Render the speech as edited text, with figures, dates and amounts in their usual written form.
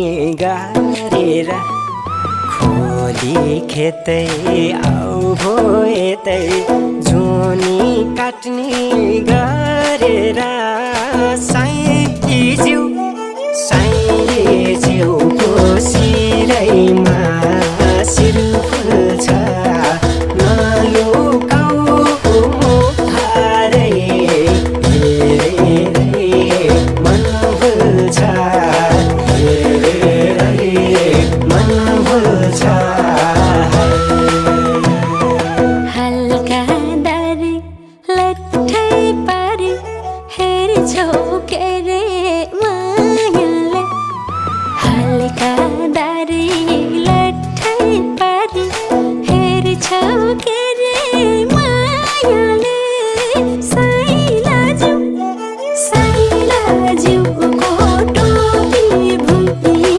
गारेर खोली खेतै आउ भो यतै जोनी काट्ने गरेर साइली जिउको सिरैमा सिर फुल्छ नलुकाऊ मुहारै हेरेरै मन भुल्छ हल्का दारी लट्ठै पारी हेर्छौ के रे मायाले हल्का दारी लट्ठै पारी हेर्छौ के